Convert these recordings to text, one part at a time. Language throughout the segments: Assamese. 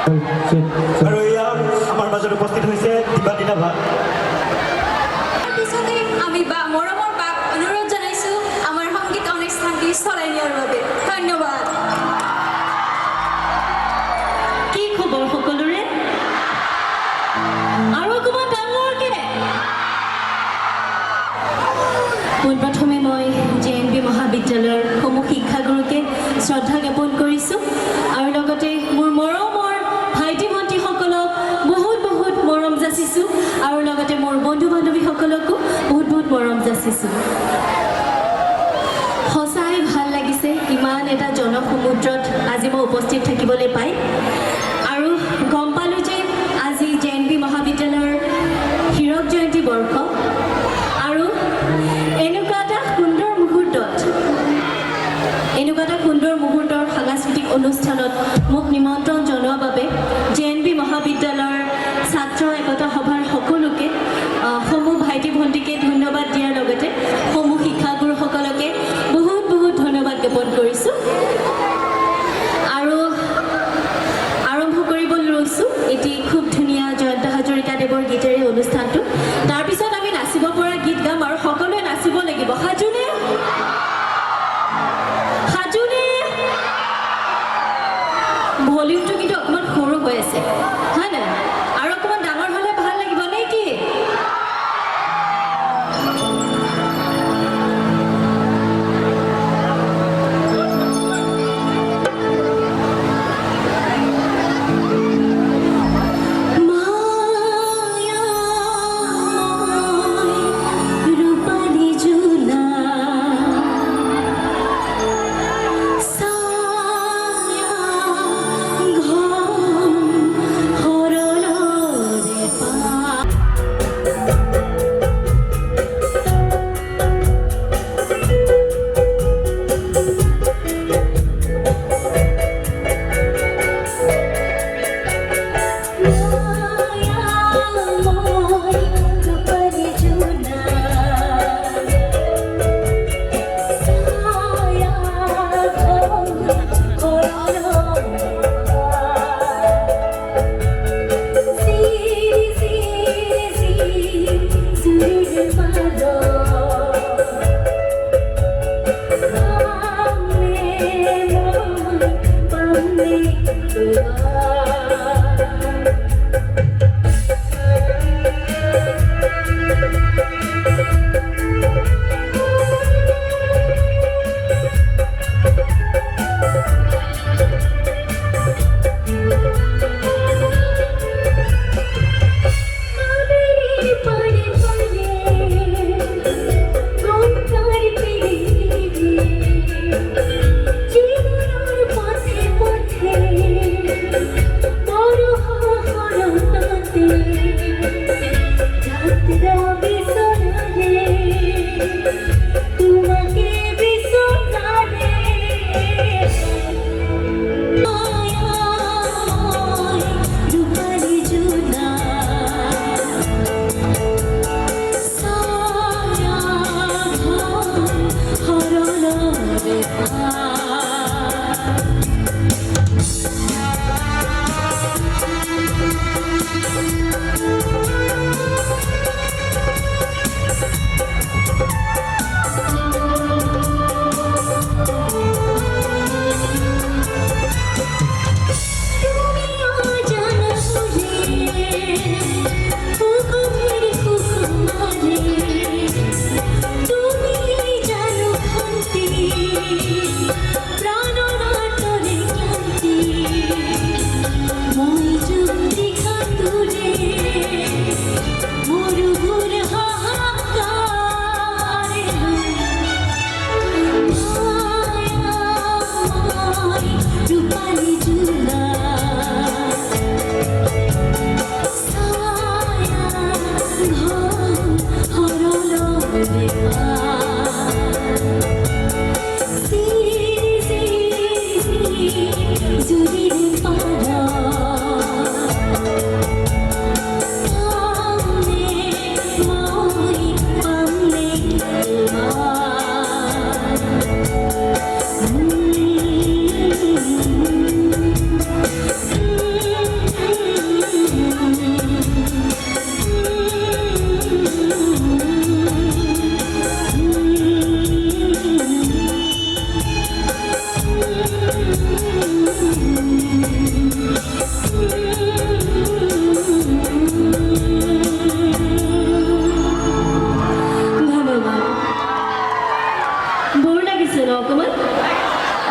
আৰু এয়া আমাৰ মাজত উপস্থিত হৈছে দিপান্বিতা বা। পিছতে আমি মৰমৰ বাক অনুৰোধ জনাইছোঁ আমাৰ সংগীত অনুষ্ঠানটি চলাই নিয়াৰ বাবে। ধন্যবাদ। কি খবৰ সকলোৰে? আৰু অকণমান ডাঙৰকে। পোনপ্ৰথমে মই JNB মহাবিদ্যালয়ৰ সমূহ শিক্ষাগুৰুকে শ্ৰদ্ধা জ্ঞাপন কৰিছোঁ আৰু লগতে মোৰ মৰমৰ ভাইটি ভণ্টিসকলক বহুত বহুত মৰম যাচিছোঁ আৰু লগতে মোৰ বন্ধু বান্ধৱীসকলকো বহুত বহুত মৰম যাচিছোঁ। সঁচাই ভাল লাগিছে ইমান এটা জনসমুদ্ৰত আজি মই উপস্থিত থাকিবলৈ পাই আৰু গম পালোঁ যে আজি JNB মহাবিদ্যালয়ৰ হীৰক জয়ন্তী বৰ্ষ আৰু এনেকুৱা এটা সুন্দৰ মুহূৰ্তৰ সাংস্কৃতিক অনুষ্ঠানত মোক নিমন্ত্ৰণ জনোৱাৰ বাবে JNB মহাবিদ্যালয়ৰ ছাত্ৰ একতা সভাৰ সকলোকে সমূহ ভাইটি ভণ্টিকে ধন্যবাদ দিয়াৰ লগতে সমূহ শিক্ষাগুৰুসকলকে বহুত বহুত ধন্যবাদ জ্ঞাপন কৰিছোঁ। আৰু আৰম্ভ কৰিবলৈ লৈছোঁ এটি খুব ধুনীয়া জয়ন্ত হাজৰিকা দেৱৰ গীতেৰে অনুষ্ঠানটো। তাৰপিছত আমি নাচিব পৰা গীত গাম আৰু সকলোৱে নাচিব লাগিব। সাজুনে? ভলিউমটো কিন্তু অকণমান সৰু হৈ আছে, হয় নাই? আৰু অকণমান ডাঙৰ হ'লে ভাল লাগিব নে কি? মায়াময় ৰূপালী আছে ন অকণমান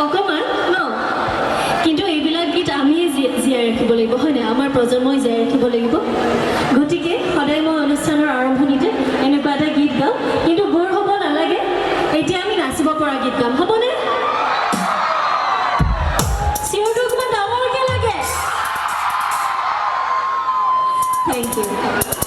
অকণমান ন কিন্তু এইবিলাক গীত আমিয়ে জীয়াই ৰাখিব লাগিব হয়নে আমাৰ প্ৰজন্মই জীয়াই ৰাখিব লাগিব গতিকে সদায় মই অনুষ্ঠানৰ আৰম্ভণিতে এনেকুৱা এটা গীত গাওঁ কিন্তু বৰ হ'ব নালাগে এতিয়া আমি নাচিব পৰা গীত গাম হ'বনে চিঞৰটো অকণমান ডাঙৰকৈ লাগে থেংক ইউ